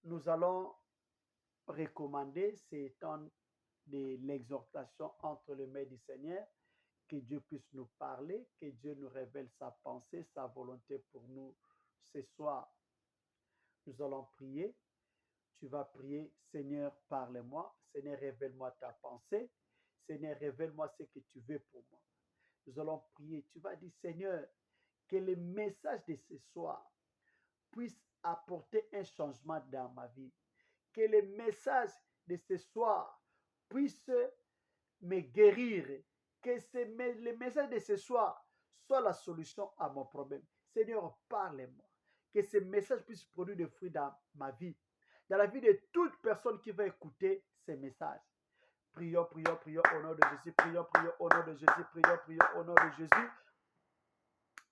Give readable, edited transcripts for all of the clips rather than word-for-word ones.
Nous allons recommander ces temps de l'exhortation entre les mains du Seigneur, que Dieu puisse nous parler, que Dieu nous révèle sa pensée, sa volonté pour nous ce soir. Nous allons prier. Tu vas prier, Seigneur, parle-moi. Seigneur, révèle-moi ta pensée. Seigneur, révèle-moi ce que tu veux pour moi. Nous allons prier. Tu vas dire, Seigneur, que le message de ce soir puisse apporter un changement dans ma vie. Que le message de ce soir puisse me guérir. Que le message de ce soir soit la solution à mon problème. Seigneur, parle-moi. Que ce message puisse produire des fruits dans ma vie, dans la vie de toute personne qui va écouter ces messages. Prions, prions, prions au nom de Jésus. Prions, prions au nom de Jésus. Prions, prions au nom de Jésus.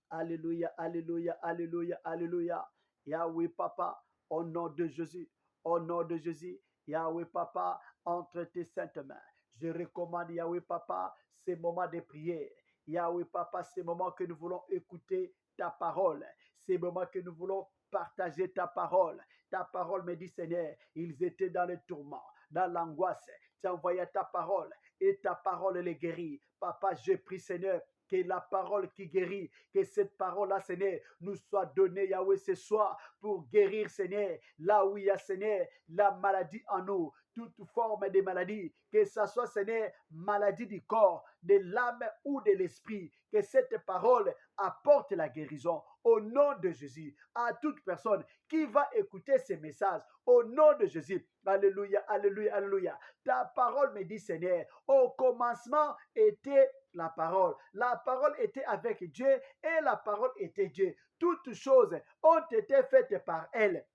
Alléluia, alléluia, alléluia, alléluia. Yahweh Papa, au nom de Jésus, au nom de Jésus, Yahweh Papa, entre tes saintes mains. Je recommande, Yahweh Papa, ces moments de prière. Yahweh Papa, ces moments que nous voulons écouter ta parole. Ces moments que nous voulons partager ta parole. Ta parole me dit, Seigneur, ils étaient dans le tourment, dans l'angoisse. Tu as envoyé ta parole et ta parole les guérit. Papa, je prie, Seigneur, que la parole qui guérit, que cette parole-là, Seigneur, nous soit donnée, Yahweh, ce soir, pour guérir, Seigneur, là où il y a, Seigneur, la maladie en nous, toute forme de maladie, que ce soit, Seigneur, maladie du corps, de l'âme ou de l'esprit, que cette parole apporte la guérison au nom de Jésus à toute personne qui va écouter ces messages au nom de Jésus. Alléluia, alléluia, alléluia. Ta parole me dit, Seigneur, au commencement était la parole. La parole était avec Dieu et la parole était Dieu. Toutes choses ont été faites par elle.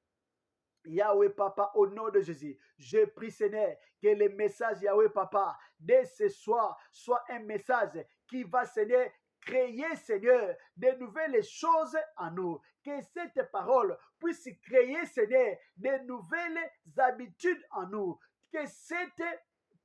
Yahweh Papa, au nom de Jésus, je prie Seigneur que le message Yahweh Papa, dès ce soir, soit un message qui va Seigneur créer, Seigneur, de nouvelles choses en nous. Que cette parole puisse créer, Seigneur, de nouvelles habitudes en nous. Que cette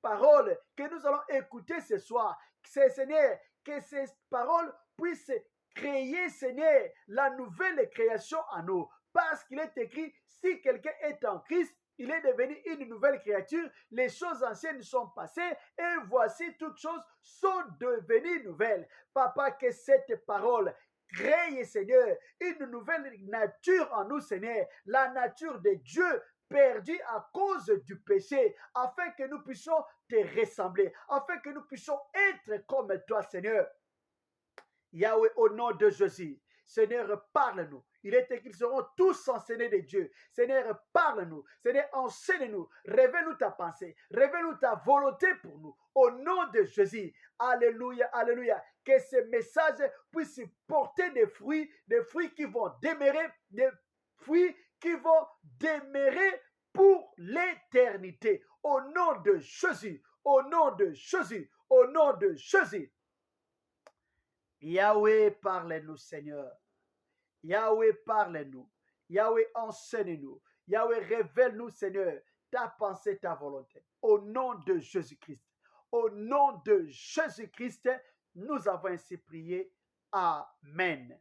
parole que nous allons écouter ce soir, Seigneur, que cette parole puisse créer, Seigneur, la nouvelle création en nous. Parce qu'il est écrit, si quelqu'un est en Christ, il est devenu une nouvelle créature, les choses anciennes sont passées et voici toutes choses sont devenues nouvelles. Papa, que cette parole crée, Seigneur, une nouvelle nature en nous, Seigneur, la nature de Dieu perdu à cause du péché, afin que nous puissions te ressembler, afin que nous puissions être comme toi, Seigneur. Yahweh, au nom de Jésus, Seigneur, parle-nous. Il est écrit qu'ils seront tous enseignés de Dieu. Seigneur, parle-nous. Seigneur, enseigne-nous. Révèle-nous ta pensée. Révèle-nous ta volonté pour nous. Au nom de Jésus. Alléluia, alléluia. Que ce message puisse porter des fruits qui vont demeurer, des fruits qui vont demeurer pour l'éternité. Au nom de Jésus. Au nom de Jésus. Au nom de Jésus. Yahweh, parle-nous, Seigneur. Yahweh, parle-nous. Yahweh, enseigne-nous. Yahweh, révèle-nous, Seigneur, ta pensée, ta volonté. Au nom de Jésus-Christ. Au nom de Jésus-Christ, nous avons ainsi prié. Amen.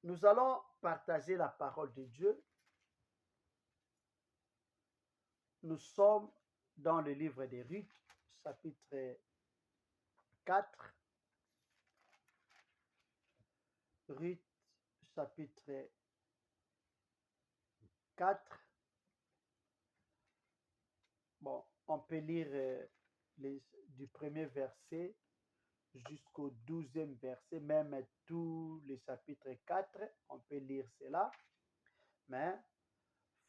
Nous allons partager la parole de Dieu. Nous sommes dans le livre des Ruth, chapitre 4. Ruth, chapitre 4. Bon, on peut lire du premier verset jusqu'au 12e verset, même tout le chapitre 4, on peut lire cela. Mais,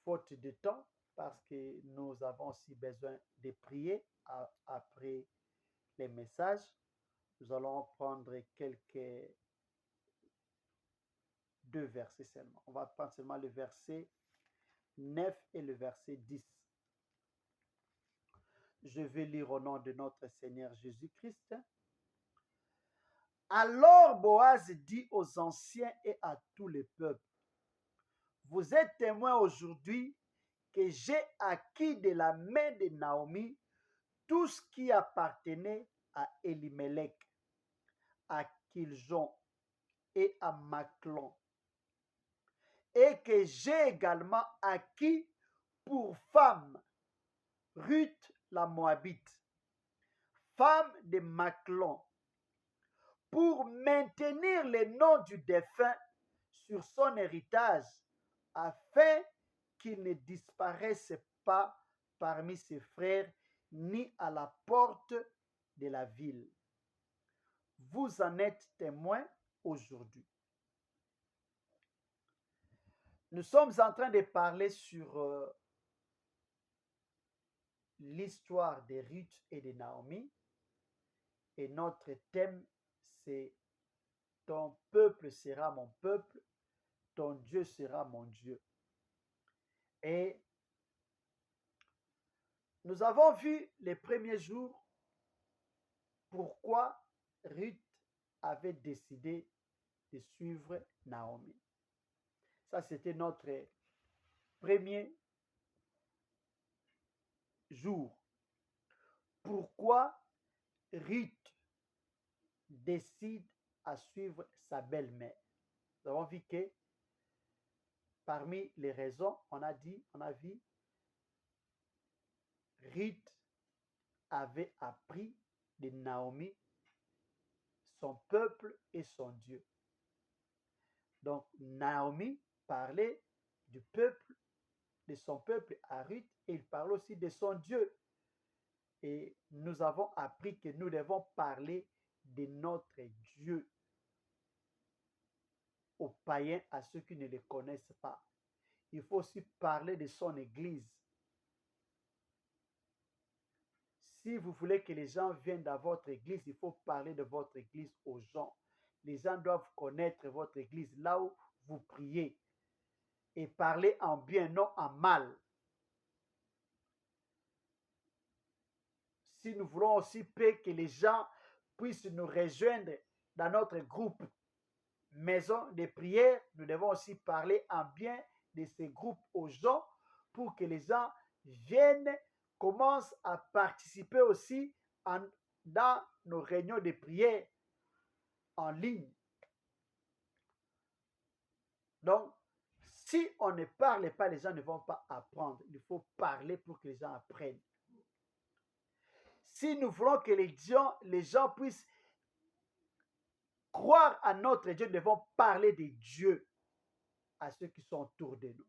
faute de temps, parce que nous avons aussi besoin de prier après les messages, nous allons prendre deux versets seulement. On va prendre seulement le verset 9 et le verset 10. Je vais lire au nom de notre Seigneur Jésus-Christ. Alors Boaz dit aux anciens et à tout le peuple, vous êtes témoins aujourd'hui que j'ai acquis de la main de Naomi tout ce qui appartenait à Elimelech, à Kiljon et à Maclon. et que j'ai également acquis pour femme Ruth la Moabite, femme de Machlon, pour maintenir le nom du défunt sur son héritage, afin qu'il ne disparaisse pas parmi ses frères, ni à la porte de la ville. Vous en êtes témoins aujourd'hui. Nous sommes en train de parler sur l'histoire de Ruth et de Naomi, et notre thème, c'est « Ton peuple sera mon peuple, ton Dieu sera mon Dieu ». Et nous avons vu les premiers jours pourquoi Ruth avait décidé de suivre Naomi. Ça, c'était notre premier jour. Pourquoi Ruth décide à suivre sa belle-mère. Nous avons vu que parmi les raisons, on a vu, Ruth avait appris de Naomi son peuple et son Dieu. Donc Naomi parlait du peuple, de son peuple à Ruth, et il parle aussi de son Dieu. Et nous avons appris que nous devons parler de notre Dieu aux païens, à ceux qui ne le connaissent pas. Il faut aussi parler de son Église. Si vous voulez que les gens viennent dans votre Église, il faut parler de votre Église aux gens. Les gens doivent connaître votre Église là où vous priez et parler en bien, non en mal. Si nous voulons aussi que les gens puissent nous rejoindre dans notre groupe maison de prière, nous devons aussi parler en bien de ces groupes aux gens pour que les gens viennent, commencent à participer aussi dans nos réunions de prière en ligne. Donc, si on ne parle pas, les gens ne vont pas apprendre. Il faut parler pour que les gens apprennent. Si nous voulons que les gens puissent croire à notre Dieu, nous devons parler de Dieu à ceux qui sont autour de nous.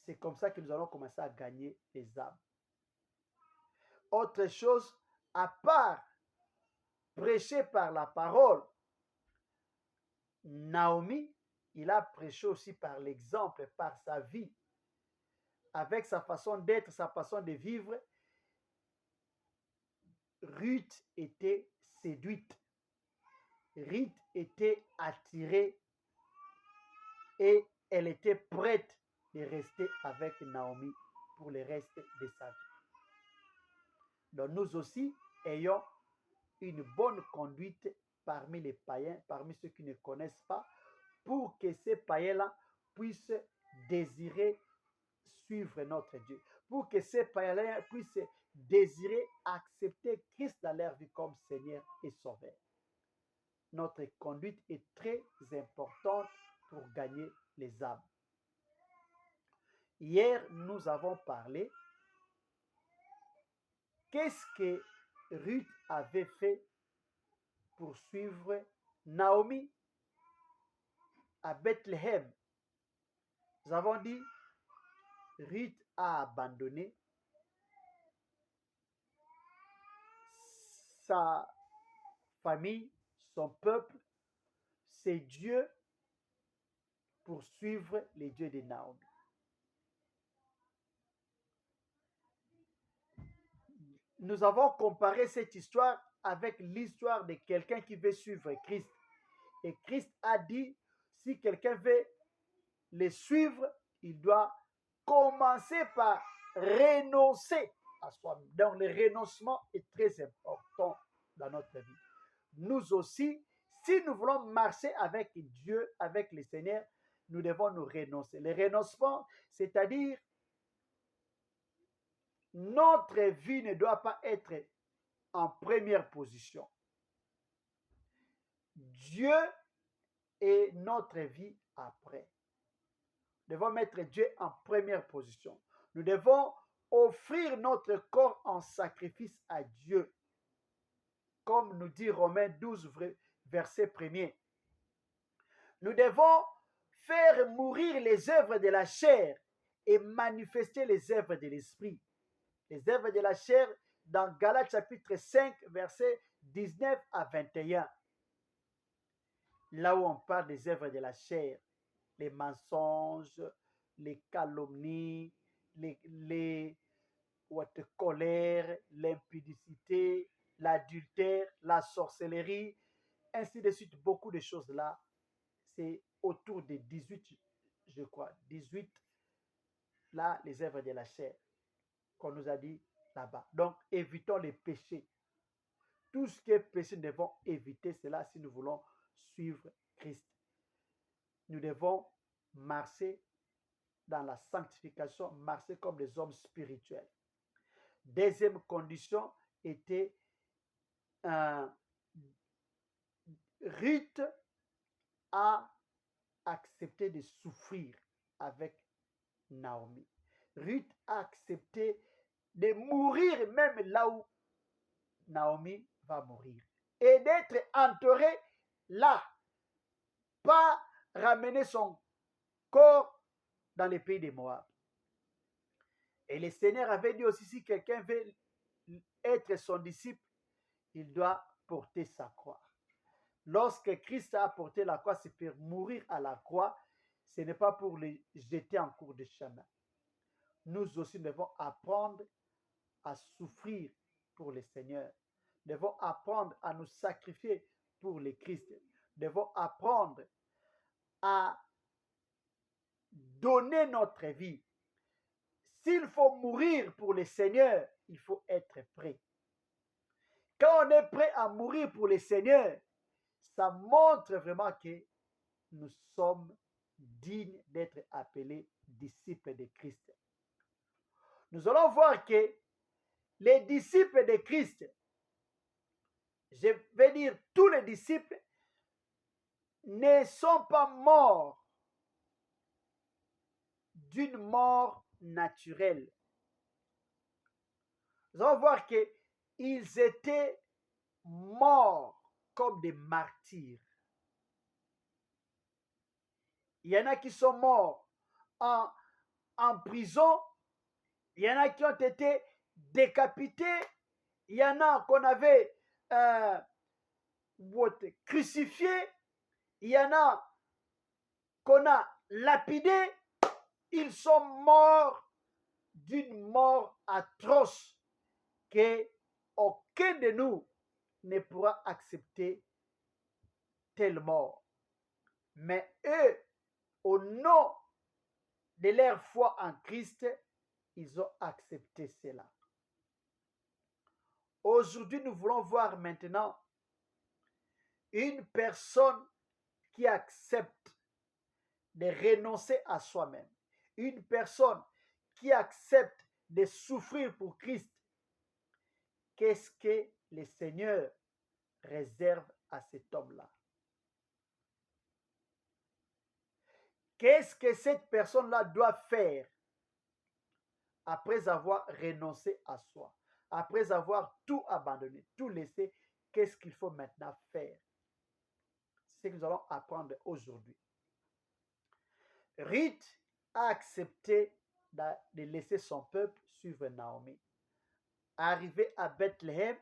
C'est comme ça que nous allons commencer à gagner les âmes. Autre chose, à part prêcher par la parole, Naomi, il a prêché aussi par l'exemple, par sa vie, avec sa façon d'être, sa façon de vivre. Ruth était séduite. Ruth était attirée et elle était prête de rester avec Naomi pour le reste de sa vie. Donc nous aussi, ayons une bonne conduite parmi les païens, parmi ceux qui ne connaissent pas, pour que ces païens-là puissent désirer suivre notre Dieu, pour que ces païens puissent désirer accepter Christ dans leur vie comme Seigneur et Sauveur. Notre conduite est très importante pour gagner les âmes. Hier, nous avons parlé qu'est-ce que Ruth avait fait pour suivre Naomi à Bethléem. Nous avons dit, Ruth a abandonné sa famille, son peuple, ses dieux pour suivre les dieux de Naomi. Nous avons comparé cette histoire avec l'histoire de quelqu'un qui veut suivre Christ. Et Christ a dit, si quelqu'un veut le suivre, il doit commencer par renoncer à soi-même. Donc le renoncement est très important dans notre vie. Nous aussi, si nous voulons marcher avec Dieu, avec le Seigneur, nous devons nous renoncer. Le renoncement, c'est-à-dire notre vie ne doit pas être en première position. Dieu et notre vie après. Nous devons mettre Dieu en première position. Nous devons offrir notre corps en sacrifice à Dieu. Comme nous dit Romains 12, verset 1er. Nous devons faire mourir les œuvres de la chair et manifester les œuvres de l'esprit. Les œuvres de la chair dans Galates chapitre 5, versets 19 à 21. Là où on parle des œuvres de la chair, les mensonges, les calomnies, les colère, l'impudicité, l'adultère, la sorcellerie, ainsi de suite, beaucoup de choses là. C'est autour de 18, je crois, 18, là, les œuvres de la chair, qu'on nous a dit là-bas. Donc, évitons les péchés. Tout ce qui est péché, nous devons éviter cela si nous voulons suivre Christ. Nous devons marcher dans la sanctification, marcher comme des hommes spirituels. Deuxième condition était Ruth a accepté de souffrir avec Naomi. Ruth a accepté de mourir même là où Naomi va mourir. Et d'être entourée là. Pas ramener son corps dans les pays des Moab. Et le Seigneur avait dit aussi, si quelqu'un veut être son disciple, il doit porter sa croix. Lorsque Christ a porté la croix, c'est pour mourir à la croix. Ce n'est pas pour les jeter en cours de chemin. Nous aussi devons apprendre à souffrir pour le Seigneur. Nous devons apprendre à nous sacrifier pour le Christ. Nous devons apprendre à donner notre vie. S'il faut mourir pour le Seigneur, il faut être prêt. Quand on est prêt à mourir pour le Seigneur, ça montre vraiment que nous sommes dignes d'être appelés disciples de Christ. Nous allons voir que les disciples de Christ, je vais dire tous les disciples, ne sont pas morts d'une mort naturelle. Nous allons voir qu'ils étaient morts comme des martyrs. Il y en a qui sont morts en prison, il y en a qui ont été décapités, il y en a qu'on avait crucifiés, il y en a qu'on a lapidés. Ils sont morts d'une mort atroce que aucun de nous ne pourra accepter telle mort. Mais eux, au nom de leur foi en Christ, ils ont accepté cela. Aujourd'hui, nous voulons voir maintenant une personne qui accepte de renoncer à soi-même. Une personne qui accepte de souffrir pour Christ. Qu'est-ce que le Seigneur réserve à cet homme-là? Qu'est-ce que cette personne-là doit faire après avoir renoncé à soi, après avoir tout abandonné, tout laissé? Qu'est-ce qu'il faut maintenant faire? C'est ce que nous allons apprendre aujourd'hui. Ruth a accepté de laisser son peuple suivre Naomi. Arrivée à Bethléem,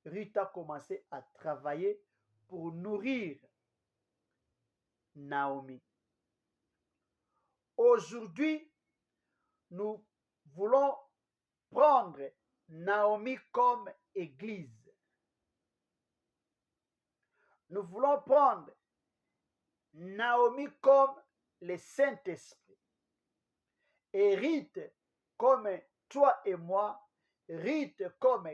Ruth a commencé à travailler pour nourrir Naomi. Aujourd'hui, nous voulons prendre Naomi comme église. Nous voulons prendre Naomi comme le Saint-Esprit. Et Ruth comme toi et moi, Ruth comme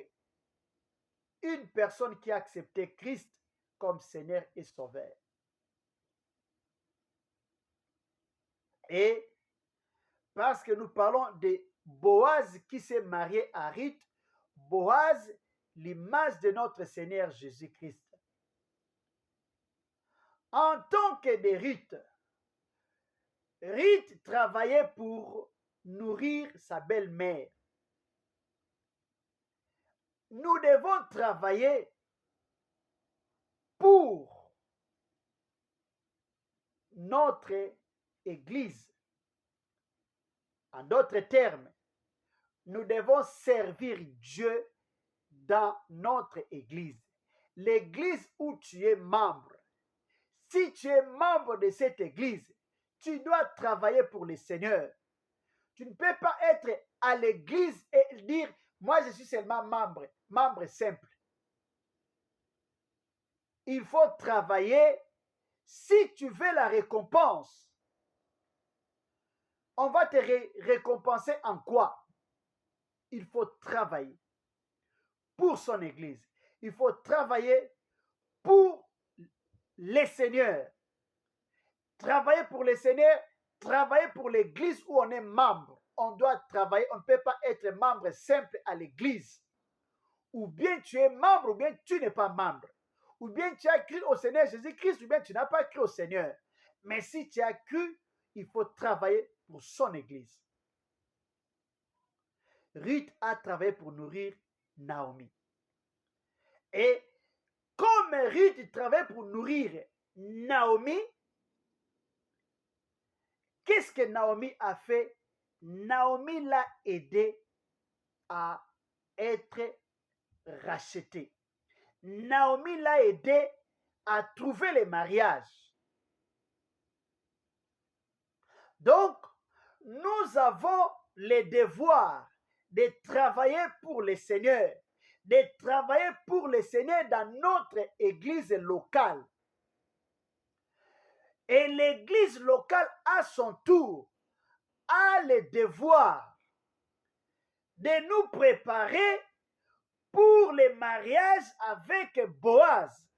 une personne qui a accepté Christ comme Seigneur et Sauveur. Et parce que nous parlons de Boaz qui s'est marié à Ruth, Boaz, l'image de notre Seigneur Jésus-Christ. En tant que de Ruth, Ruth travaillait pour nourrir sa belle-mère. Nous devons travailler pour notre Église. En d'autres termes, nous devons servir Dieu dans notre Église. L'église où tu es membre. Si tu es membre de cette Église, tu dois travailler pour le Seigneur. Tu ne peux pas être à l'Église et dire, moi je suis seulement membre simple. Il faut travailler. Si tu veux la récompense, on va te récompenser en quoi? Il faut travailler pour son Église. Il faut travailler pour les seigneurs. Travailler pour les seigneurs, travailler pour l'Église où on est membre. On doit travailler, on ne peut pas être membre simple à l'Église. Ou bien tu es membre, ou bien tu n'es pas membre. Ou bien tu as cru au Seigneur Jésus-Christ, ou bien tu n'as pas cru au Seigneur. Mais si tu as cru, il faut travailler pour son Église. Ruth a travaillé pour nourrir Naomi. Et comme Ruth travaille pour nourrir Naomi, qu'est-ce que Naomi a fait? Naomi l'a aidé à être rachetée. Naomi l'a aidé à trouver le mariage. Donc, nous avons le devoir de travailler pour le Seigneur, de travailler pour le Seigneur dans notre église locale. Et l'église locale, à son tour, a le devoir de nous préparer pour le mariage avec Boaz.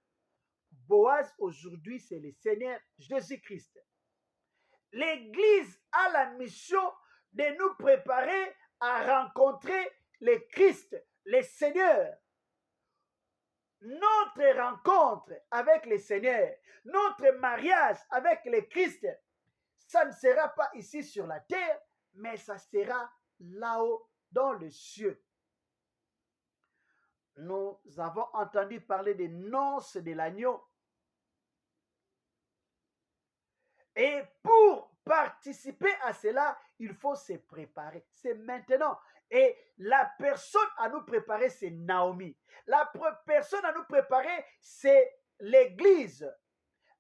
Boaz, aujourd'hui, c'est le Seigneur Jésus-Christ. L'église a la mission de nous préparer à rencontrer le Christ, le Seigneur. Notre rencontre avec le Seigneur, notre mariage avec le Christ, ça ne sera pas ici sur la terre, mais ça sera là-haut dans le ciel. Nous avons entendu parler des noces de l'agneau. Et pour participer à cela, il faut se préparer. C'est maintenant. Et la personne à nous préparer, c'est Naomi. La personne à nous préparer, c'est l'Église.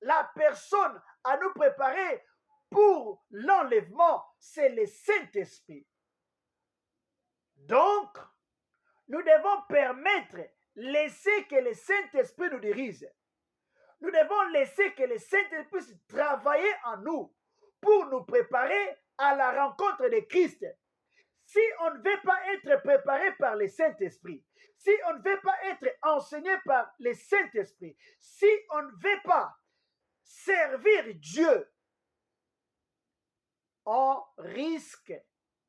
La personne à nous préparer pour l'enlèvement, c'est le Saint-Esprit. Donc, nous devons permettre, laisser que le Saint-Esprit nous dirige. Nous devons laisser que le Saint-Esprit puisse travailler en nous pour nous préparer à la rencontre de Christ. Si on ne veut pas être préparé par le Saint-Esprit, si on ne veut pas être enseigné par le Saint-Esprit, si on ne veut pas servir Dieu, on risque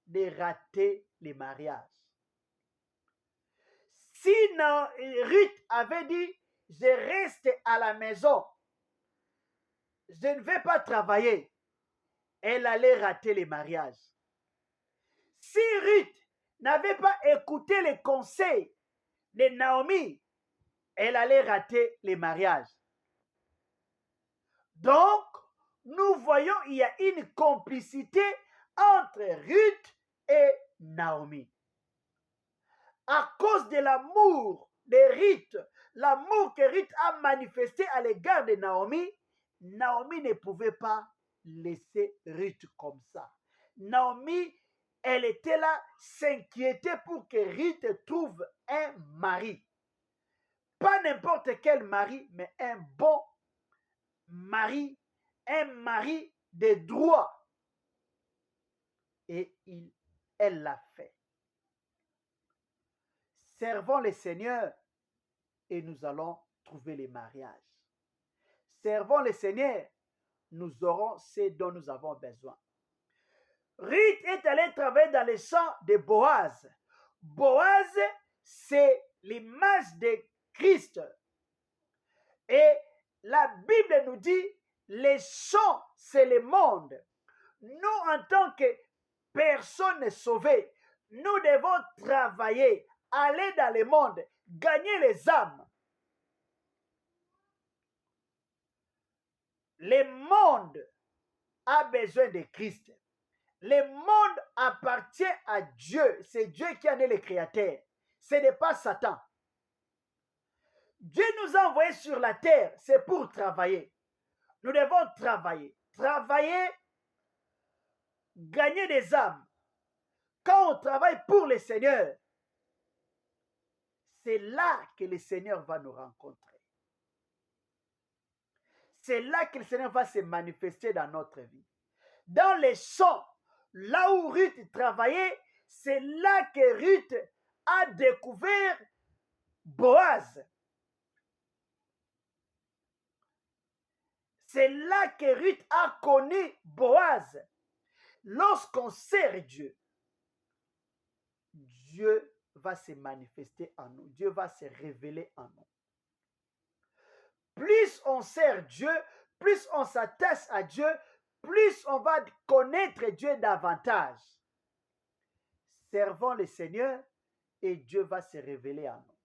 de rater les mariages. Si Ruth avait dit, je reste à la maison, je ne vais pas travailler, elle allait rater les mariages. Si Ruth n'avait pas écouté les conseils de Naomi, elle allait rater les mariages. Donc, nous voyons il y a une complicité entre Ruth et Naomi. À cause de l'amour de Ruth, l'amour que Ruth a manifesté à l'égard de Naomi, Naomi ne pouvait pas laisser Ruth comme ça. Naomi, elle était là, s'inquiétait pour que Ruth trouve un mari. Pas n'importe quel mari, mais un bon mari, un mari de droit. Et elle l'a fait. Servons le Seigneur et nous allons trouver les mariages. Servons le Seigneur, nous aurons ce dont nous avons besoin. Ruth est allée travailler dans les champs de Boaz. Boaz, c'est l'image de Christ. Et la Bible nous dit les champs, c'est le monde. Nous, en tant que personnes sauvées, nous devons travailler, aller dans le monde, gagner les âmes. Le monde a besoin de Christ. Le monde appartient à Dieu. C'est Dieu qui en est le créateur. Ce n'est pas Satan. Dieu nous a envoyés sur la terre, c'est pour travailler. Nous devons travailler. Travailler, gagner des âmes. Quand on travaille pour le Seigneur, c'est là que le Seigneur va nous rencontrer. C'est là que le Seigneur va se manifester dans notre vie. Dans les champs, là où Ruth travaillait, c'est là que Ruth a découvert Boaz. C'est là que Ruth a connu Boaz. Lorsqu'on sert Dieu, Dieu va se manifester en nous. Dieu va se révéler en nous. Plus on sert Dieu, plus on s'attache à Dieu, plus on va connaître Dieu davantage. Servons le Seigneur et Dieu va se révéler en nous.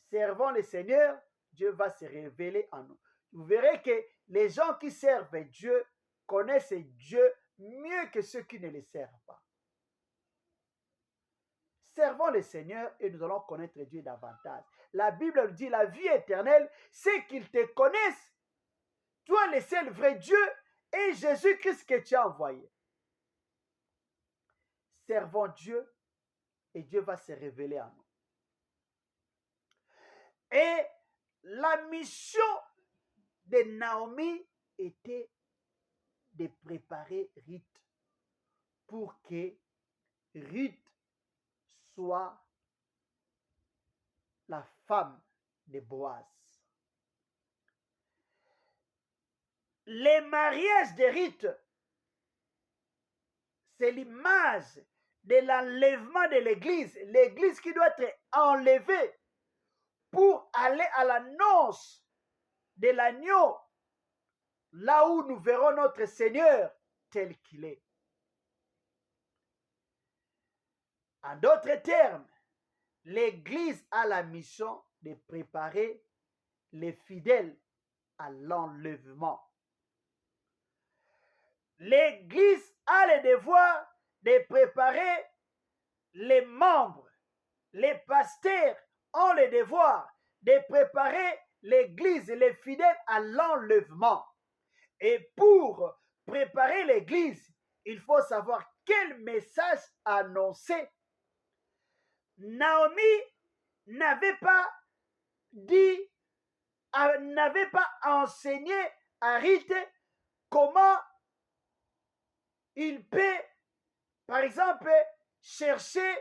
Servons le Seigneur, Dieu va se révéler en nous. Vous verrez que les gens qui servent Dieu connaissent Dieu mieux que ceux qui ne le servent pas. Servons le Seigneur et nous allons connaître Dieu davantage. La Bible nous dit la vie éternelle, c'est qu'ils te connaissent, toi le seul vrai Dieu et Jésus-Christ que tu as envoyé. Servons Dieu et Dieu va se révéler en nous. Et la mission de Naomi était de préparer Ruth pour que Ruth soit la femme de Boaz. Le mariage de Ruth, c'est l'image de l'enlèvement de l'Église. L'Église qui doit être enlevée pour aller à la noce de l'agneau, là où nous verrons notre Seigneur tel qu'il est. En d'autres termes, l'Église a la mission de préparer les fidèles à l'enlèvement. L'Église a le devoir de préparer les membres. Les pasteurs ont le devoir de préparer l'Église et les fidèles à l'enlèvement. Et pour préparer l'Église, il faut savoir quel message annoncer. Naomi n'avait pas enseigné à Ruth comment il peut, par exemple, chercher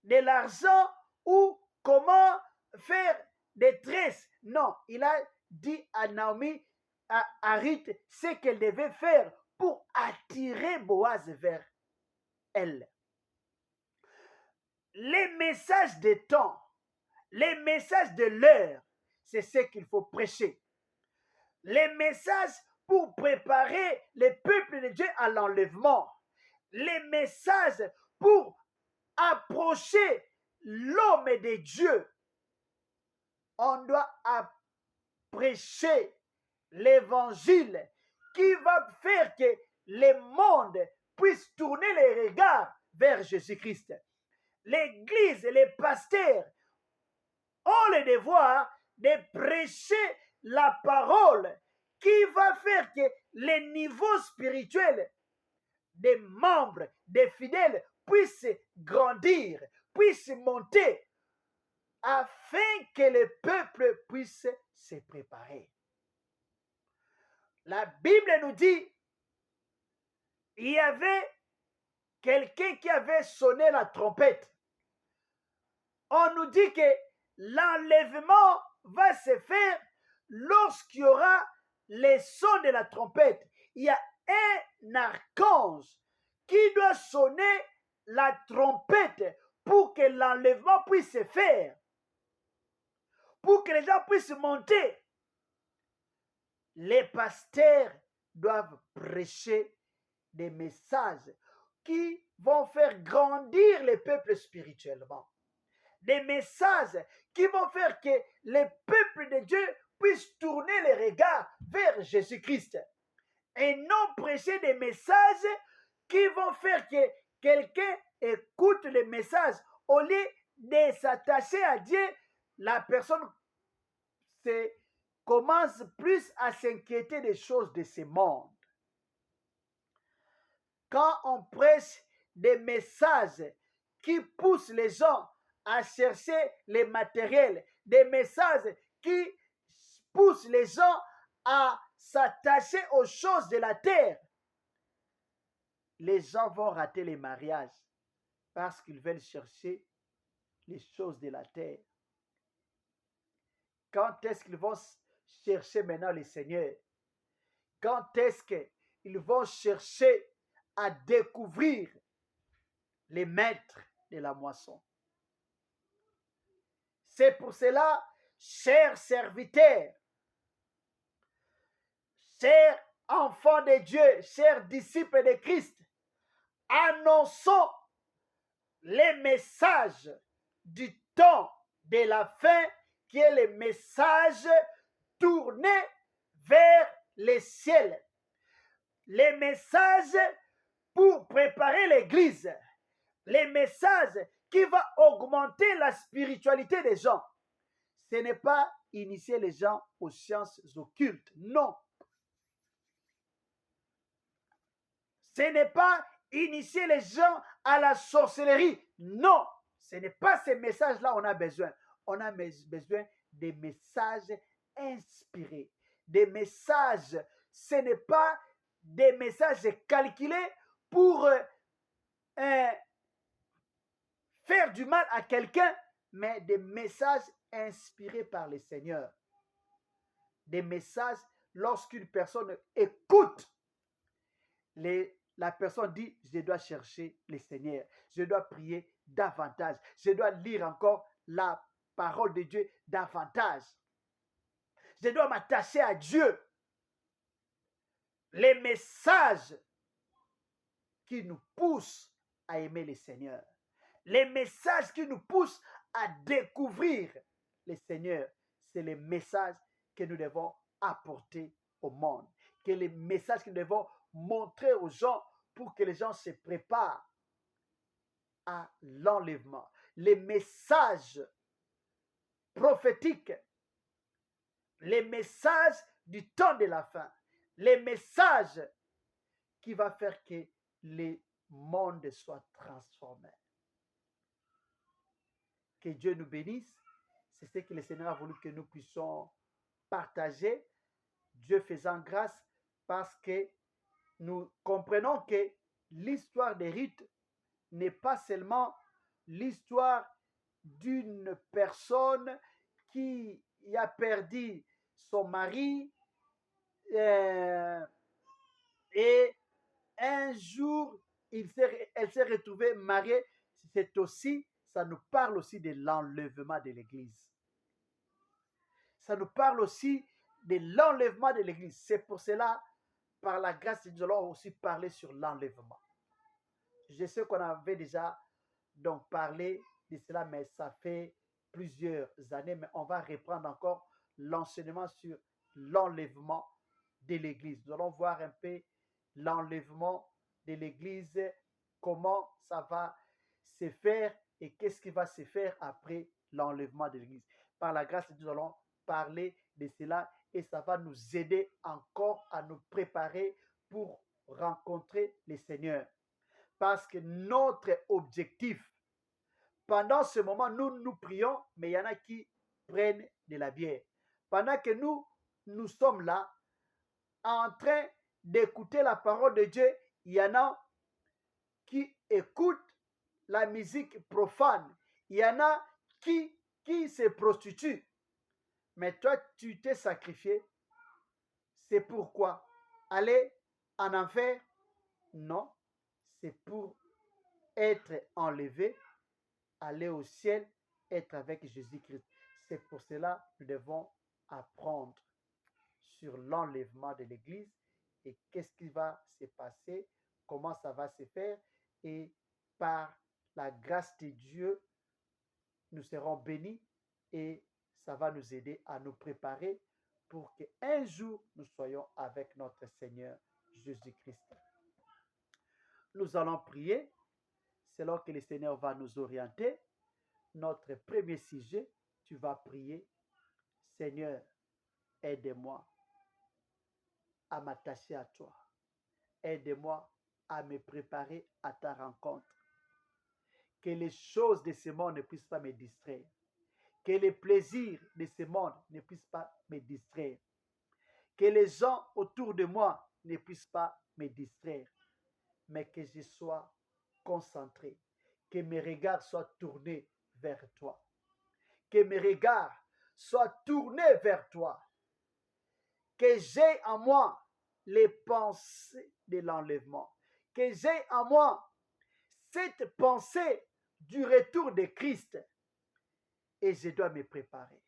de l'argent ou comment faire des tresses. Non, il a dit à Naomi, à Ruth, ce qu'elle devait faire pour attirer Boaz vers elle. Les messages des temps, les messages de l'heure, c'est ce qu'il faut prêcher. Les messages pour préparer les peuples de Dieu à l'enlèvement. Les messages pour approcher l'homme de Dieu. On doit prêcher l'évangile qui va faire que le monde puisse tourner les regards vers Jésus-Christ. L'Église et les pasteurs ont le devoir de prêcher la parole qui va faire que les niveaux spirituels des membres, des fidèles, puissent grandir, puissent monter, afin que le peuple puisse se préparer. La Bible nous dit, il y avait quelqu'un qui avait sonné la trompette. On nous dit que l'enlèvement va se faire lorsqu'il y aura les sons de la trompette. Il y a un archange qui doit sonner la trompette pour que l'enlèvement puisse se faire, pour que les gens puissent monter. les pasteurs doivent prêcher des messages qui vont faire grandir les peuples spirituellement. Des messages qui vont faire que les peuples de Dieu puissent tourner les regards vers Jésus-Christ. Et non prêcher des messages qui vont faire que quelqu'un écoute les messages. Au lieu de s'attacher à Dieu, la personne commence plus à s'inquiéter des choses de ce monde. Quand on prêche des messages qui poussent les gens à chercher les matériels, des messages qui poussent les gens à s'attacher aux choses de la terre, les gens vont rater les mariages parce qu'ils veulent chercher les choses de la terre. Quand est-ce qu'ils vont chercher maintenant le Seigneur? Quand est-ce qu'ils vont chercher à découvrir les maîtres de la moisson? C'est pour cela, chers serviteurs, chers enfants de Dieu, chers disciples de Christ, annonçons les messages du temps de la fin, qui est le message tourné vers les ciels. Les messages pour préparer l'Église. Les messages qui vont augmenter la spiritualité des gens. Ce n'est pas initier les gens aux sciences occultes, non. Ce n'est pas initier les gens à la sorcellerie, non. Ce n'est pas ces messages-là qu'on a besoin. On a besoin des messages inspirés. Des messages, ce n'est pas des messages calculés pour faire du mal à quelqu'un, mais des messages inspirés par le Seigneur. Des messages, lorsqu'une personne écoute, la personne dit, je dois chercher le Seigneur, je dois prier davantage, je dois lire encore la parole de Dieu davantage, je dois m'attacher à Dieu. Les messages qui nous poussent à aimer le Seigneur, les messages qui nous poussent à découvrir le Seigneur, c'est les messages que nous devons apporter au monde, que les messages que nous devons montrer aux gens pour que les gens se préparent à l'enlèvement. Les messages prophétiques, les messages du temps de la fin, les messages qui vont faire que le monde soit transformé. Que Dieu nous bénisse. C'est ce que le Seigneur a voulu que nous puissions partager. Dieu faisant grâce, parce que nous comprenons que l'histoire de Ruth n'est pas seulement l'histoire d'une personne qui a perdu son mari et un jour elle s'est retrouvée mariée. Ça nous parle aussi de l'enlèvement de l'Église. Ça nous parle aussi de l'enlèvement de l'Église. C'est pour cela, par la grâce de Dieu, nous allons aussi parler sur l'enlèvement. Je sais qu'on avait déjà donc parlé de cela, mais ça fait plusieurs années, mais on va reprendre encore l'enseignement sur l'enlèvement de l'Église. Nous allons voir un peu l'enlèvement de l'Église, comment ça va se faire et qu'est-ce qui va se faire après l'enlèvement de l'Église. Par la grâce de Dieu, nous allons parler de cela et ça va nous aider encore à nous préparer pour rencontrer le Seigneur. Parce que notre objectif, pendant ce moment, nous prions, mais il y en a qui prennent de la bière. Pendant que nous sommes là, en train d'écouter la parole de Dieu, il y en a qui écoutent la musique profane. Il y en a qui se prostituent. Mais toi, tu t'es sacrifié. C'est pourquoi? Aller en enfer? Non. C'est pour être enlevé, aller au ciel, être avec Jésus-Christ. C'est pour cela que nous devons apprendre sur l'enlèvement de l'Église et qu'est-ce qui va se passer, comment ça va se faire et par la grâce de Dieu, nous serons bénis et ça va nous aider à nous préparer pour qu'un jour nous soyons avec notre Seigneur Jésus-Christ. Nous allons prier, c'est là que le Seigneur va nous orienter. Notre premier sujet, tu vas prier, Seigneur, aide-moi à m'attacher à toi. Aide-moi à me préparer à ta rencontre. Que les choses de ce monde ne puissent pas me distraire. Que les plaisirs de ce monde ne puissent pas me distraire. Que les gens autour de moi ne puissent pas me distraire. Mais que je sois concentré. Que mes regards soient tournés vers toi. Que mes regards soient tournés vers toi. Que j'ai en moi les pensées de l'enlèvement. Que j'ai en moi cette pensée du retour de Christ. Et je dois me préparer.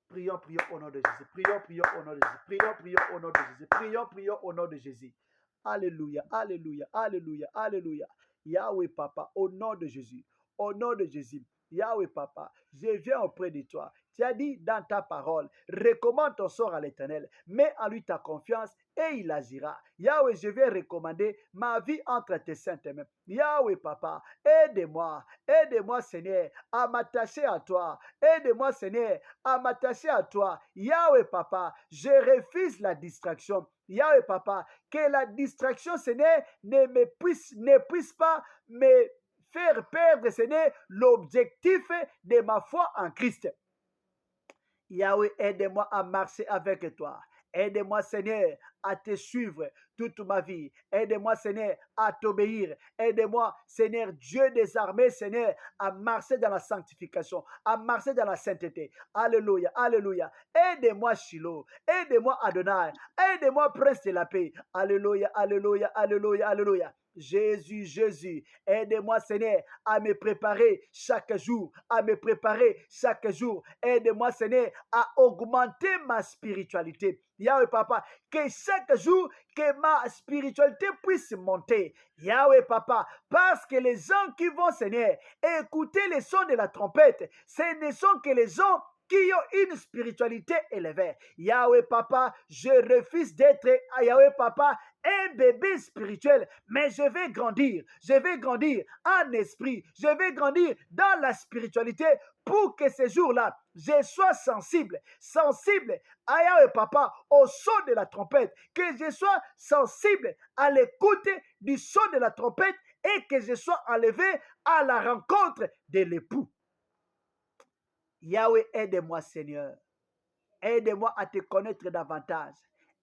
Prions, prions au nom de Jésus. Prions, prions au nom de Jésus. Prions, prions au nom de Jésus. Prions, prions au nom de Jésus. Alléluia, alléluia, alléluia, alléluia. Yahweh Papa, au nom de Jésus. Au nom de Jésus. Yahweh Papa, je viens auprès de toi. Tu as dit dans ta parole, recommande ton sort à l'Éternel, mets en lui ta confiance et il agira. Yahweh, je vais recommander ma vie entre tes saintes mains. Yahweh Papa, aide-moi, aide-moi Seigneur à m'attacher à toi. Aide-moi Seigneur à m'attacher à toi. Yahweh Papa, je refuse la distraction. Yahweh Papa, que la distraction Seigneur ne puisse pas me faire perdre, Seigneur, l'objectif de ma foi en Christ. Yahweh, aide-moi à marcher avec toi. Aide-moi, Seigneur, à te suivre toute ma vie. Aide-moi, Seigneur, à t'obéir. Aide-moi, Seigneur, Dieu des armées, Seigneur, à marcher dans la sanctification, à marcher dans la sainteté. Alléluia, alléluia. Aide-moi, Shiloh. Aide-moi, Adonai. Aide-moi, Prince de la paix. Alléluia, alléluia, alléluia, alléluia. Jésus, Jésus, aide-moi Seigneur à me préparer chaque jour, à me préparer chaque jour. Aide-moi Seigneur à augmenter ma spiritualité. Yahweh Papa, que chaque jour, que ma spiritualité puisse monter. Yahweh Papa, parce que les gens qui vont Seigneur écouter les sons de la trompette, ce ne sont que les gens qui ont une spiritualité élevée. Yahweh Papa, je refuse d'être Yahweh Papa un bébé spirituel, mais je vais grandir en esprit, je vais grandir dans la spiritualité pour que ce jour-là, je sois sensible à Yahweh Papa, au son de la trompette, que je sois sensible à l'écoute du son de la trompette et que je sois enlevé à la rencontre de l'époux. Yahweh, aide-moi Seigneur. Aide-moi à te connaître davantage.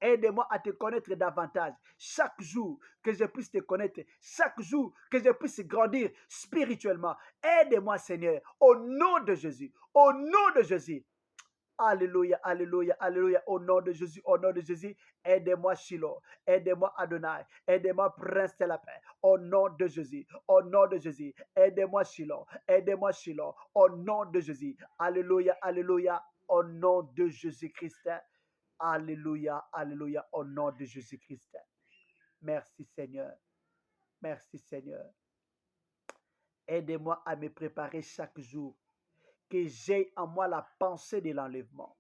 Aide-moi à te connaître davantage. Chaque jour que je puisse te connaître, chaque jour que je puisse grandir spirituellement. Aide-moi Seigneur, au nom de Jésus. Au nom de Jésus. Alléluia, alléluia, alléluia. Au nom de Jésus, au nom de Jésus. Aide-moi Shiloh. Aide-moi Adonai. Aide-moi Prince de la paix. Au nom de Jésus. Au nom de Jésus. Aide-moi Shiloh. Aide-moi Shiloh. Au nom de Jésus. Alléluia, alléluia. Au nom de Jésus-Christ. Alléluia, alléluia. Au nom de Jésus-Christ. Merci Seigneur. Merci Seigneur. Aide-moi à me préparer chaque jour. Que j'ai en moi la pensée de l'enlèvement.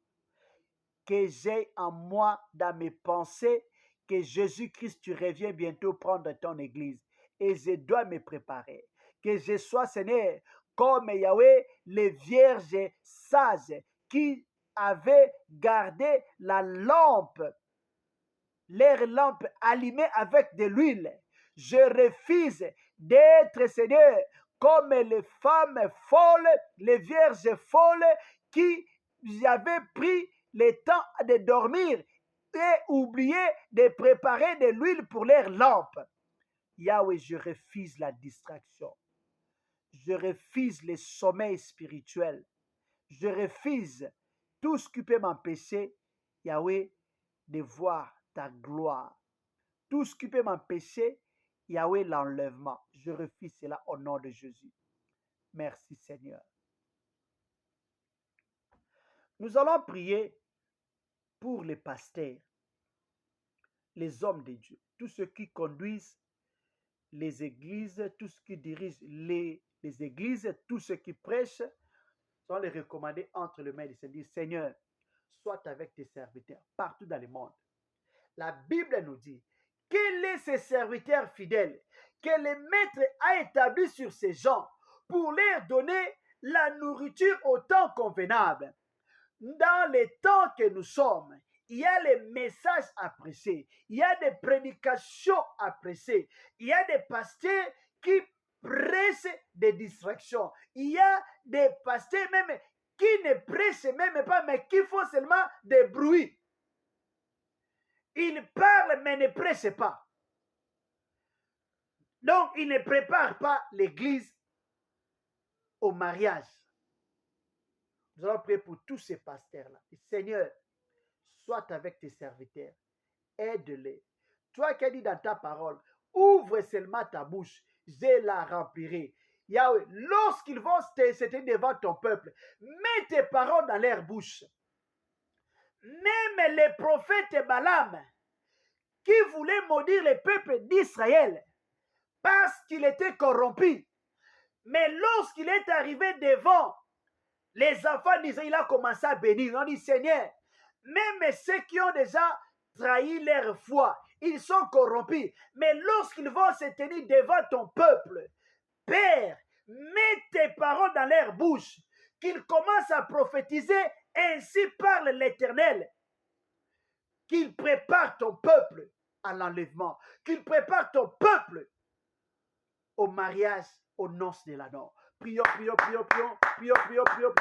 Que j'ai en moi dans mes pensées que Jésus-Christ, tu reviens bientôt prendre ton église. Et je dois me préparer. Que je sois, Seigneur, comme Yahweh, les vierges sages qui avaient gardé la lampe, leur lampe allumée avec de l'huile. Je refuse d'être, Seigneur, comme les femmes folles, les vierges folles qui avaient pris le temps de dormir et oublié de préparer de l'huile pour leur lampe. Yahweh, je refuse la distraction. Je refuse le sommeil spirituel. Je refuse tout ce qui peut m'empêcher, Yahweh, de voir ta gloire. Tout ce qui peut m'empêcher, Yahweh, l'enlèvement. Je refuse cela au nom de Jésus. Merci Seigneur. Nous allons prier pour les pasteurs. les hommes de Dieu, tous ceux qui conduisent les églises, tous ceux qui dirigent les églises, tous ceux qui prêchent, sont les recommandés entre les mains du Seigneur. Seigneur, sois avec tes serviteurs partout dans le monde. La Bible nous dit, quel est ces serviteurs fidèles que le maître a établis sur ces gens pour leur donner la nourriture au temps convenable. Dans les temps que nous sommes, il y a les messages à prêcher, il y a des prédications à prêcher, il y a des pasteurs qui prêchent des distractions, il y a des pasteurs même qui ne prêchent même pas, mais qui font seulement des bruits. Ils parlent mais ne prêchent pas. Donc, ils ne préparent pas l'église au mariage. Nous allons prier pour tous ces pasteurs-là. Seigneur, sois avec tes serviteurs. Aide-les. Toi qui as dit dans ta parole, ouvre seulement ta bouche, je la remplirai. Yahweh, lorsqu'ils vont se tenir devant ton peuple, mets tes paroles dans leur bouche. Même les prophètes Balaam, qui voulaient maudire le peuple d'Israël, parce qu'il était corrompu. Mais lorsqu'il est arrivé devant les enfants d'Israël, il a commencé à bénir. On dit, Seigneur, même ceux qui ont déjà trahi leur foi, ils sont corrompus. Mais lorsqu'ils vont se tenir devant ton peuple, Père, mets tes paroles dans leur bouche, qu'ils commencent à prophétiser, ainsi parle l'Éternel, qu'ils préparent ton peuple à l'enlèvement, qu'ils préparent ton peuple au mariage, aux noces de l'Adam. Prions pour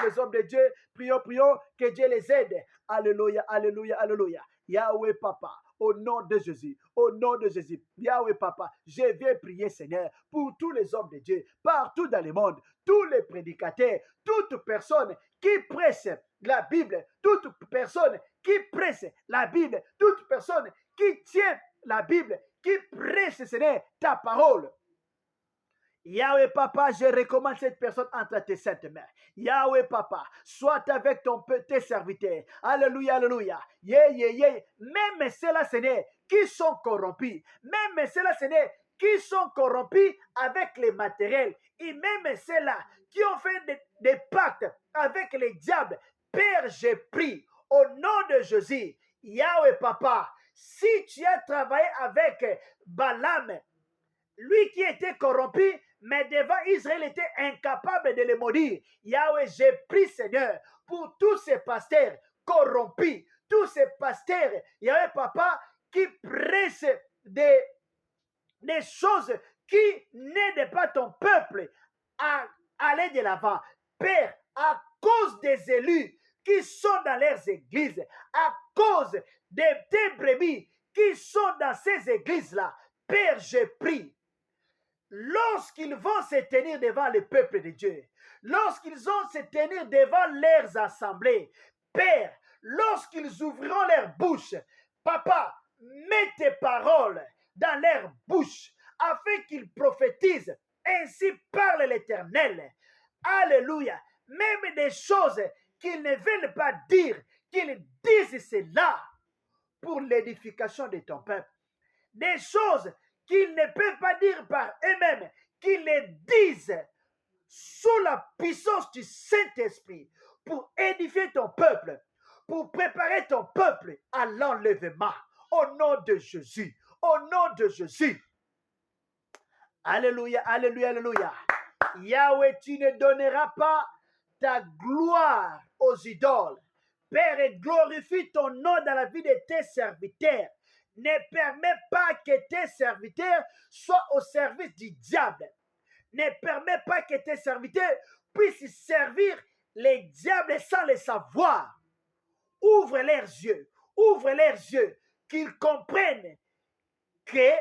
les hommes de Dieu. Prions, que Dieu les aide. Alléluia, alléluia, alléluia. Yahweh Papa, au nom de Jésus, au nom de Jésus. Yahweh Papa, je viens prier, Seigneur, pour tous les hommes de Dieu, partout dans le monde, tous les prédicateurs, toute personne qui prêche la Bible, toute personne qui prêche la Bible, toute personne qui tient la Bible, qui prêche, Seigneur, ta parole. Yahweh Papa, je recommande cette personne entre tes saintes mains. Yahweh Papa, sois avec tes serviteurs. Alléluia, alléluia. Même ceux-là, Seigneur, qui sont corrompus. Même ceux-là, Seigneur, qui sont corrompus avec les matériels. Et même ceux-là qui ont fait des pactes avec les diables. Père, je prie au nom de Jésus. Yahweh Papa, si tu as travaillé avec Balaam, lui qui était corrompu, mais devant Israël était incapable de le maudire. Yahweh, j'ai prie, Seigneur, pour tous ces pasteurs corrompus, tous ces pasteurs, Yahweh Papa, qui prêchent des choses qui n'aident pas ton peuple à aller de l'avant. Père, à cause des élus qui sont dans leurs églises, à cause de tes brebis qui sont dans ces églises-là, Père, je prie, lorsqu'ils vont se tenir devant le peuple de Dieu, lorsqu'ils vont se tenir devant leurs assemblées, Père, lorsqu'ils ouvriront leur bouche, Papa, mets tes paroles dans leur bouche, afin qu'ils prophétisent. Ainsi parle l'Éternel. Alléluia. Même des choses qu'ils ne veulent pas dire, qu'ils disent cela pour l'édification de ton peuple. Des choses qu'ils ne peuvent pas dire par eux-mêmes, qu'ils les disent sous la puissance du Saint-Esprit pour édifier ton peuple, pour préparer ton peuple à l'enlèvement. Au nom de Jésus, au nom de Jésus. Alléluia, alléluia, alléluia. Yahweh, tu ne donneras pas ta gloire aux idoles. Père, et glorifie ton nom dans la vie de tes serviteurs. Ne permets pas que tes serviteurs soient au service du diable. Ne permets pas que tes serviteurs puissent servir les diables sans le savoir. Ouvre leurs yeux, qu'ils comprennent que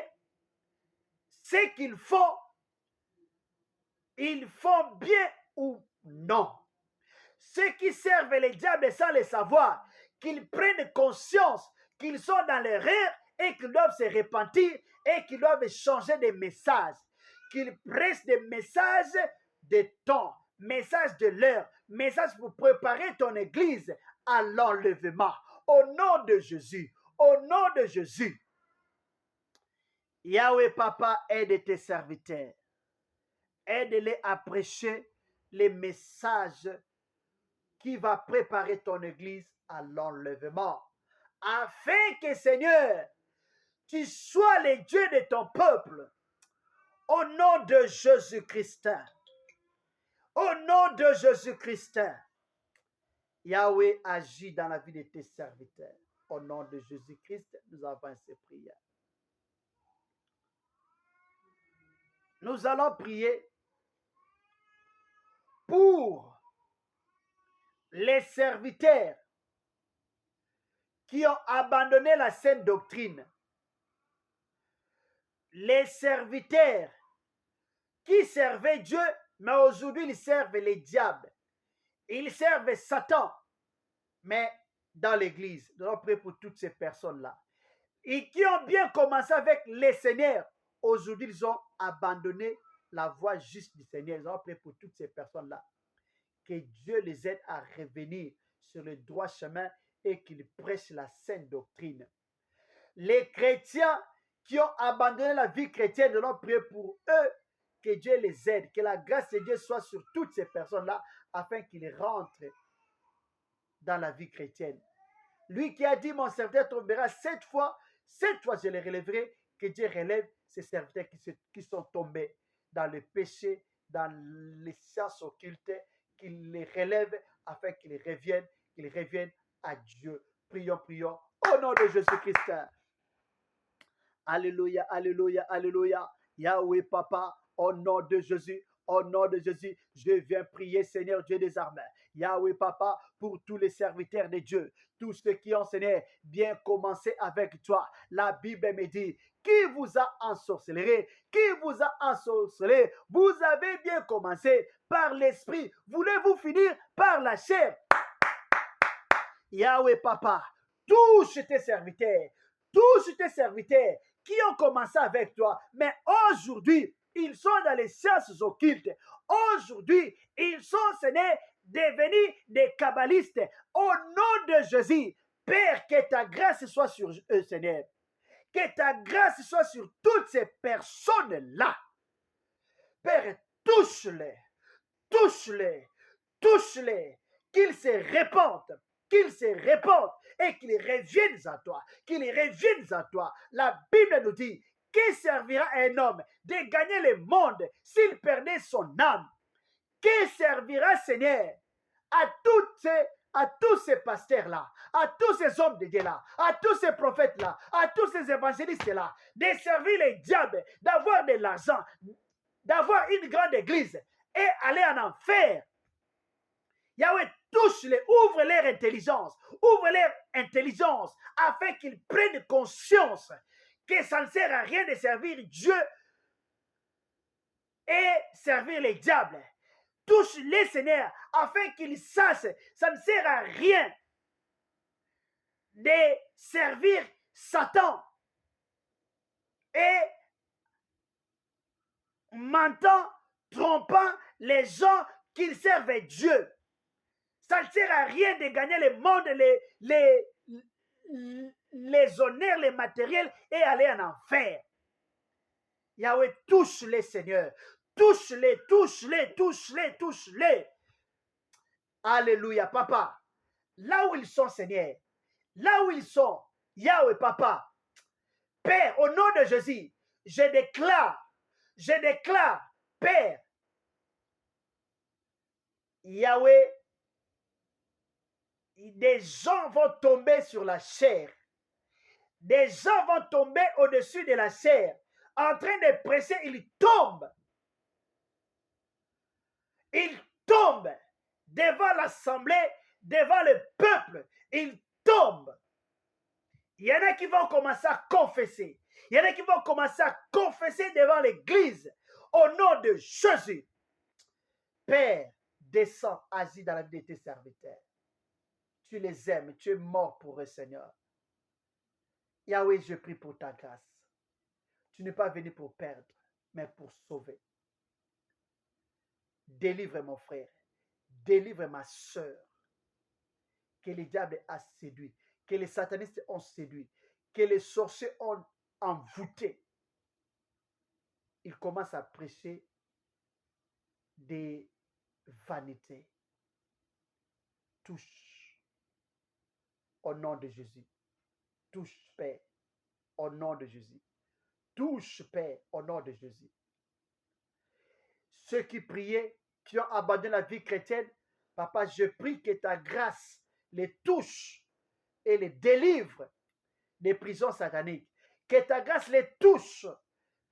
ce qu'ils font, ils font bien ou non. Ceux qui servent les diables sans le savoir, qu'ils prennent conscience qu'ils sont dans l'erreur et qu'ils doivent se repentir et qu'ils doivent changer de message. Qu'ils prêchent des messages de temps, messages de l'heure, messages pour préparer ton église à l'enlèvement. Au nom de Jésus, au nom de Jésus. Yahweh Papa, aide tes serviteurs. Aide-les à prêcher les messages qui va préparer ton église à l'enlèvement. Afin que, Seigneur, tu sois le Dieu de ton peuple. Au nom de Jésus-Christ. Au nom de Jésus-Christ. Yahweh agit dans la vie de tes serviteurs. Au nom de Jésus-Christ, nous avons ces prières. Nous allons prier pour les serviteurs qui ont abandonné la saine doctrine. Les serviteurs qui servaient Dieu, mais aujourd'hui ils servent les diables. Ils servent Satan. Mais dans l'église, nous allons prier pour toutes ces personnes-là. Et qui ont bien commencé avec les seigneurs. Aujourd'hui, ils ont abandonné la voie juste du Seigneur. Nous allons prier pour toutes ces personnes-là. Que Dieu les aide à revenir sur le droit chemin et qu'ils prêchent la saine doctrine. Les chrétiens qui ont abandonné la vie chrétienne, nous allons prier pour eux. Que Dieu les aide. Que la grâce de Dieu soit sur toutes ces personnes-là afin qu'ils rentrent dans la vie chrétienne. Lui qui a dit, mon serviteur tombera 7 fois je les relèverai. Que Dieu relève ces serviteurs qui sont tombés dans le péché, dans les sciences occultes, qu'il les relève afin qu'ils reviennent à Dieu. Prions, prions, au nom de Jésus-Christ. Alléluia, alléluia, alléluia. Yahweh Papa, au nom de Jésus, je viens prier, Seigneur Dieu des armées. Yahweh Papa, pour tous les serviteurs de Dieu, tous ceux qui ont, Seigneur, bien commencé avec toi. La Bible me dit, qui vous a ensorcelé? Qui vous a ensorcelé? Vous avez bien commencé par l'esprit. Voulez-vous finir par la chair? Yahweh Papa, touche tes serviteurs qui ont commencé avec toi, mais aujourd'hui, ils sont dans les sciences occultes. Aujourd'hui, ils sont, Seigneur, devenus des kabbalistes. Au nom de Jésus, Père, que ta grâce soit sur eux, Seigneur. Que ta grâce soit sur toutes ces personnes-là. Père, touche-les, qu'ils se répandent, et qu'ils reviennent à toi, La Bible nous dit, que servira un homme de gagner le monde s'il perdait son âme? Que servira, Seigneur, à tous ces pasteurs-là, à tous ces hommes de Dieu-là, à tous ces prophètes-là, à tous ces évangélistes-là, de servir les diables, d'avoir de l'argent, d'avoir une grande église et aller en enfer? Yahweh, touche-les, ouvre leur intelligence, afin qu'ils prennent conscience que ça ne sert à rien de servir Dieu et servir les diables. Touche-les, Seigneur, afin qu'ils sachent, ça ne sert à rien de servir Satan et mentant, trompant les gens qu'ils servent Dieu. Ça ne sert à rien de gagner le monde, les honneurs, les matériels et aller en enfer. Yahweh, touche-les, Seigneur. Touche-les. Alléluia, Papa. Là où ils sont, Seigneur, Yahweh, Papa, Père, au nom de Jésus, je déclare, Père, Yahweh, des gens vont tomber sur la chair. Des gens vont tomber au-dessus de la chair. En train de presser, ils tombent. Ils tombent devant l'assemblée, devant le peuple. Ils tombent. Il y en a qui vont commencer à confesser. Il y en a qui vont commencer à confesser devant l'église. Au nom de Jésus. Père, descends, agis dans la vie de tes serviteurs. Tu les aimes, tu es mort pour eux, Seigneur. Yahweh, je prie pour ta grâce. Tu n'es pas venu pour perdre, mais pour sauver. Délivre mon frère, délivre ma soeur, que les diables a séduit, que les satanistes ont séduit, que les sorciers ont envoûté. il commence à prêcher des vanités. Touche au nom de Jésus. Touche, Père, au nom de Jésus. Touche, Père, au nom de Jésus. Ceux qui priaient, qui ont abandonné la vie chrétienne, Papa, je prie que ta grâce les touche et les délivre des prisons sataniques. Que ta grâce les touche,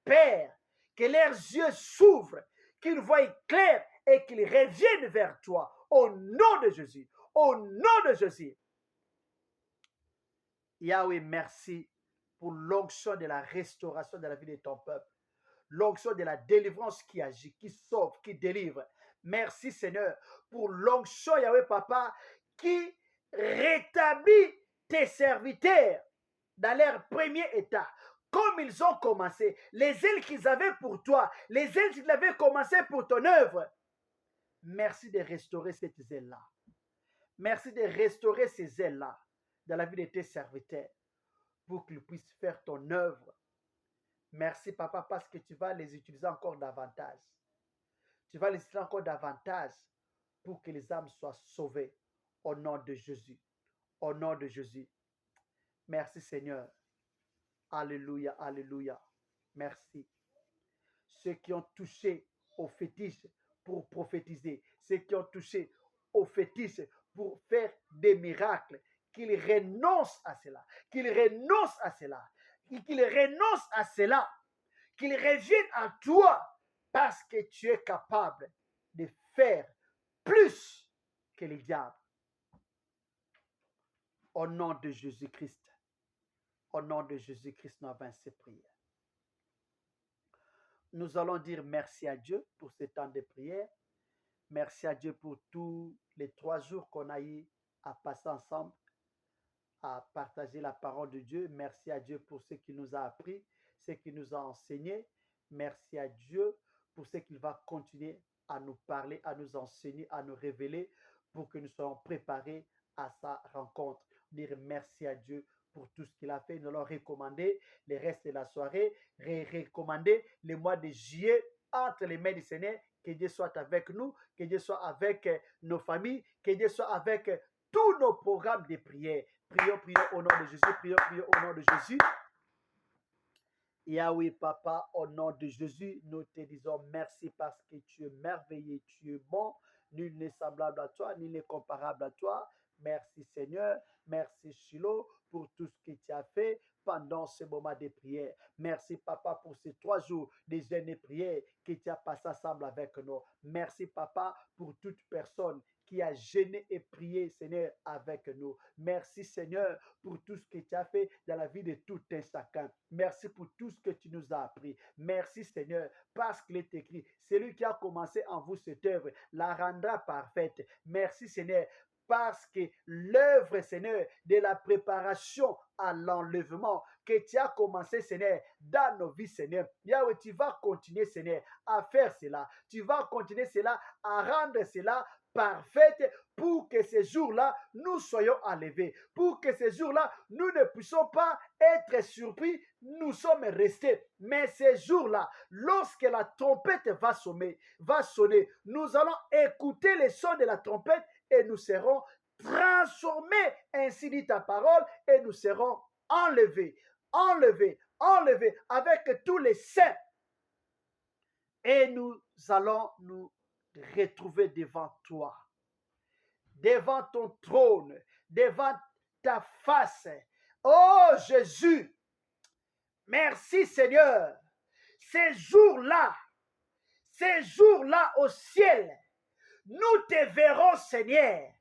Père, que leurs yeux s'ouvrent, qu'ils voient clair et qu'ils reviennent vers toi. Au nom de Jésus. Au nom de Jésus. Yahweh, merci pour l'onction de la restauration de la vie de ton peuple. L'onction de la délivrance qui agit, qui sauve, qui délivre. Merci Seigneur pour l'onction, Yahweh Papa, qui rétablit tes serviteurs dans leur premier état. Comme ils ont commencé, les ailes qu'ils avaient pour toi, les ailes qu'ils avaient commencé pour ton œuvre. Merci de restaurer ces ailes-là. Merci de restaurer ces ailes-là dans la vie de tes serviteurs pour qu'ils puissent faire ton œuvre. Merci, Papa, parce que tu vas les utiliser encore davantage. Tu vas les utiliser encore davantage pour que les âmes soient sauvées au nom de Jésus. Au nom de Jésus. Merci, Seigneur. Alléluia, alléluia. Merci. Ceux qui ont touché au fétiche pour prophétiser, ceux qui ont touché au fétiche pour faire des miracles, qu'ils renoncent à cela, qu'ils renoncent à cela, qu'ils renoncent à cela, qu'ils reviennent à toi parce que tu es capable de faire plus que les diables. Au nom de Jésus-Christ, au nom de Jésus-Christ, nous avons ces prières. Nous allons dire merci à Dieu pour ce temps de prière. Merci à Dieu pour tous les 3 jours qu'on a eu à passer ensemble, à partager la parole de Dieu. Merci à Dieu pour ce qu'il nous a appris, ce qu'il nous a enseigné. Merci à Dieu pour ce qu'il va continuer à nous parler, à nous enseigner, à nous révéler pour que nous soyons préparés à sa rencontre. Dire merci à Dieu pour tout ce qu'il a fait. Nous allons recommander le reste de la soirée, recommander le mois de juillet entre les mains du Seigneur. Que Dieu soit avec nous, que Dieu soit avec nos familles, que Dieu soit avec tous nos programmes de prière. Prions, prions au nom de Jésus, prions, prions au nom de Jésus. Yahweh Papa, au nom de Jésus, nous te disons merci parce que tu es merveilleux, tu es bon, nul n'est semblable à toi, nul n'est comparable à toi. Merci Seigneur, merci Shiloh pour tout ce que tu as fait pendant ce moment de prière. Merci Papa pour ces 3 jours de jeûne et prière que tu as passé ensemble avec nous. Merci Papa pour toute personne qui a jeûné et prié, Seigneur, avec nous. Merci, Seigneur, pour tout ce que tu as fait dans la vie de tout un chacun. Merci pour tout ce que tu nous as appris. Merci, Seigneur, parce qu'il est écrit, celui qui a commencé en vous cette œuvre la rendra parfaite. Merci, Seigneur, parce que l'œuvre, Seigneur, de la préparation à l'enlèvement que tu as commencé, Seigneur, dans nos vies, Seigneur. Yahweh, tu vas continuer, Seigneur, à faire cela. Tu vas continuer cela, à rendre cela parfaite pour que ces jours-là, nous soyons enlevés. Pour que ces jours-là, nous ne puissions pas être surpris, nous sommes restés. Mais ces jours-là, lorsque la trompette va sonner, nous allons écouter les sons de la trompette et nous serons transformés, ainsi dit ta parole, et nous serons enlevés avec tous les saints. Et nous allons nous retrouver devant toi, devant ton trône, devant ta face. Oh Jésus, merci Seigneur. Ces jours-là au ciel, nous te verrons Seigneur,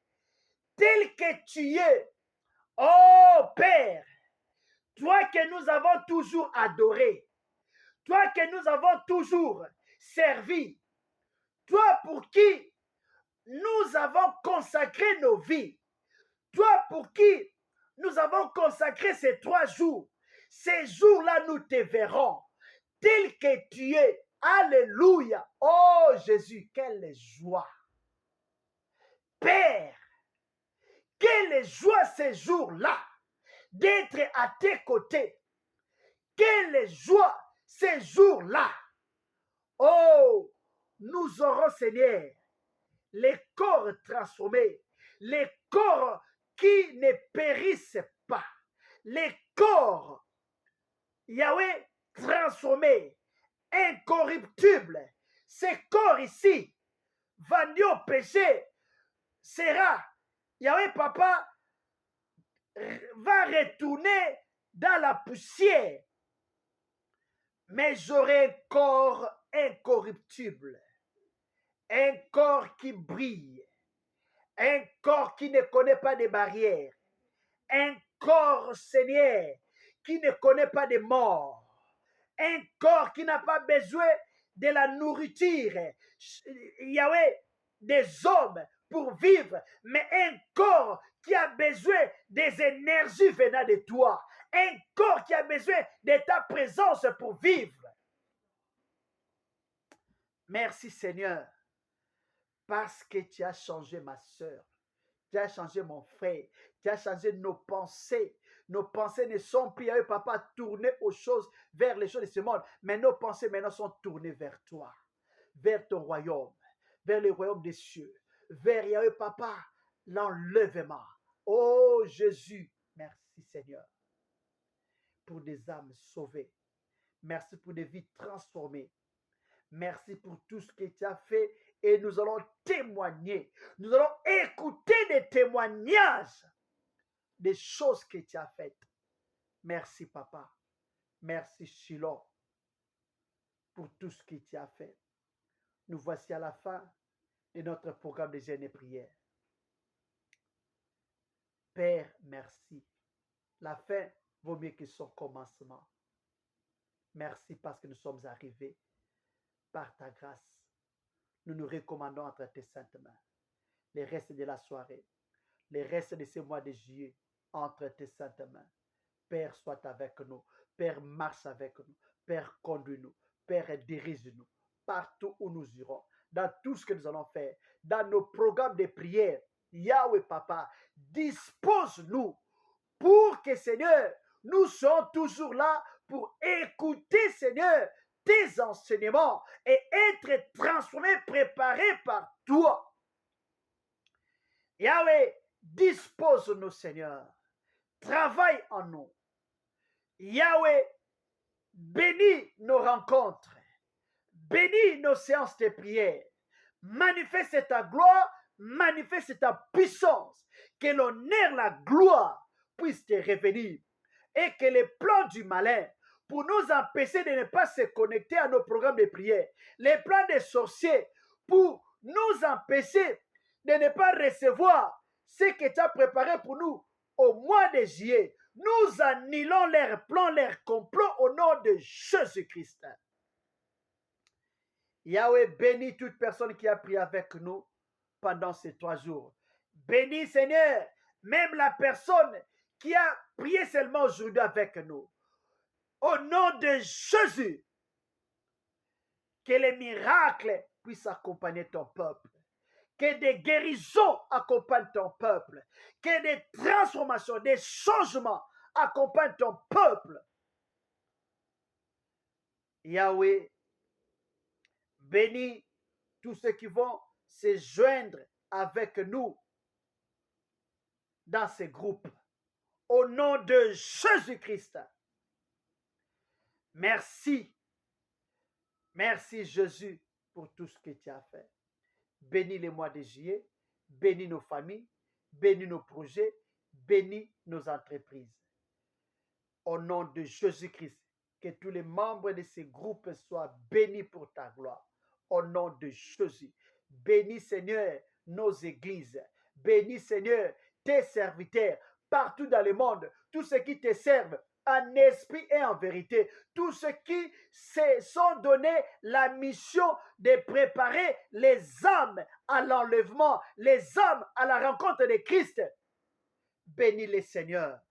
tel que tu es. Oh Père, toi que nous avons toujours adoré, toi que nous avons toujours servi, toi pour qui nous avons consacré nos vies, toi pour qui nous avons consacré ces 3 jours, ces jours-là nous te verrons, tel que tu es. Alléluia. Oh Jésus, quelle joie. Père, quelle joie ces jours-là d'être à tes côtés. Quelle joie ces jours-là Oh, nous aurons, Seigneur, les corps transformés, les corps qui ne périssent pas, les corps, Yahweh, transformés, incorruptibles. Ces corps ici, vendus au péché, sera, Yahweh Papa, va retourner dans la poussière. Mais j'aurai un corps incorruptible, un corps qui brille, un corps qui ne connaît pas de barrières, un corps, Seigneur, qui ne connaît pas de mort, un corps qui n'a pas besoin de la nourriture, Yahweh, des hommes pour vivre, mais un corps qui a besoin des énergies venant de toi, un corps qui a besoin de ta présence pour vivre. Merci Seigneur, parce que tu as changé ma soeur, tu as changé mon frère, tu as changé nos pensées. Nos pensées ne sont plus, Papa, tournées aux choses, vers les choses de ce monde, mais nos pensées maintenant sont tournées vers toi, vers ton royaume, vers le royaume des cieux, vers Yahweh Papa, l'enlèvement. Oh Jésus, merci Seigneur, pour des âmes sauvées. Merci pour des vies transformées. Merci pour tout ce que tu as fait et nous allons témoigner. Nous allons écouter des témoignages des choses que tu as faites. Merci Papa. Merci Shiloh pour tout ce que tu as fait. Nous voici à la fin de notre programme de jeûne et prière. Père, merci. La fin vaut mieux que son commencement. Merci parce que nous sommes arrivés par ta grâce. Nous nous recommandons entre tes saintes mains. Les restes de la soirée, les restes de ce mois de juillet, entre tes saintes mains. Père, sois avec nous. Père, marche avec nous. Père, conduis-nous. Père, dirige-nous partout où nous irons, dans tout ce que nous allons faire, dans nos programmes de prière. Yahweh Papa, dispose-nous pour que, Seigneur, nous soyons toujours là pour écouter, Seigneur, tes enseignements et être transformés, préparés par toi. Yahweh, dispose-nous, Seigneur. Travaille en nous. Yahweh, bénis nos rencontres. Bénis nos séances de prière. Manifeste ta gloire, manifeste ta puissance. Que l'honneur, la gloire puisse te revenir. Et que les plans du malin, pour nous empêcher de ne pas se connecter à nos programmes de prière, les plans des sorciers, pour nous empêcher de ne pas recevoir ce que tu as préparé pour nous au mois de juillet, nous annulons leurs plans, leurs complots au nom de Jésus-Christ. Yahweh, bénis toute personne qui a prié avec nous pendant ces 3 jours. Bénis, Seigneur, même la personne qui a prié seulement aujourd'hui avec nous. Au nom de Jésus, que les miracles puissent accompagner ton peuple. Que des guérisons accompagnent ton peuple. Que des transformations, des changements accompagnent ton peuple. Yahweh, bénis tous ceux qui vont se joindre avec nous dans ces groupes. Au nom de Jésus-Christ. Merci. Merci Jésus pour tout ce que tu as fait. Bénis les mois de juillet, bénis nos familles, bénis nos projets, bénis nos entreprises. Au nom de Jésus-Christ, que tous les membres de ces groupes soient bénis pour ta gloire. Au nom de Jésus, bénis Seigneur nos églises, bénis Seigneur tes serviteurs partout dans le monde, tous ceux qui te servent en esprit et en vérité, tous ceux qui se sont donné la mission de préparer les âmes à l'enlèvement, les âmes à la rencontre de Christ. Bénis les Seigneurs.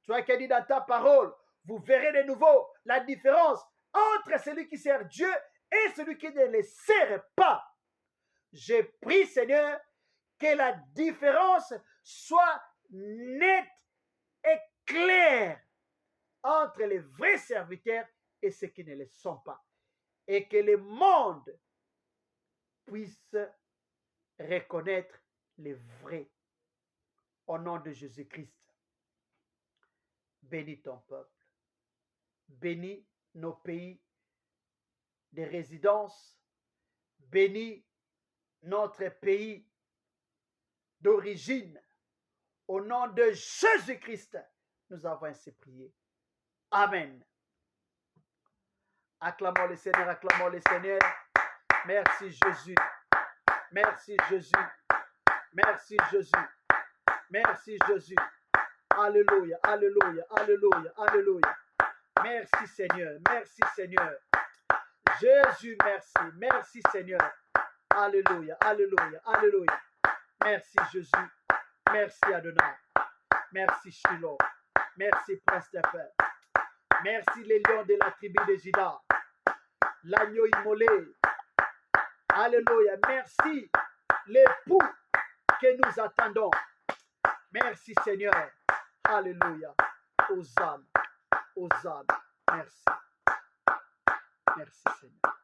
Toi qui as dit dans ta parole, vous verrez de nouveau la différence entre celui qui sert Dieu et celui qui ne le sert pas. Je prie, Seigneur, que la différence soit nette et claire entre les vrais serviteurs et ceux qui ne le sont pas. et que le monde puisse reconnaître les vrais. Au nom de Jésus-Christ, bénis ton peuple. Bénis nos pays de résidence. Bénis notre pays d'origine. Au nom de Jésus-Christ, nous avons ainsi prié. Amen. Acclamons le Seigneur, acclamons le Seigneur. Merci Jésus. Merci Jésus. Merci Jésus. Merci Jésus. Alléluia, alléluia, alléluia, alléluia. Merci Seigneur, merci Seigneur. Jésus, merci, merci Seigneur. Alléluia, alléluia, alléluia. Merci Jésus. Merci Adonai. Merci Shiloh. Merci Prince des Pères. Merci les lions de la tribu de Juda. L'agneau immolé. Alléluia. Merci l'époux que nous attendons. Merci Seigneur. Alléluia. Hosanna. Hosanna. Merci. Merci Seigneur.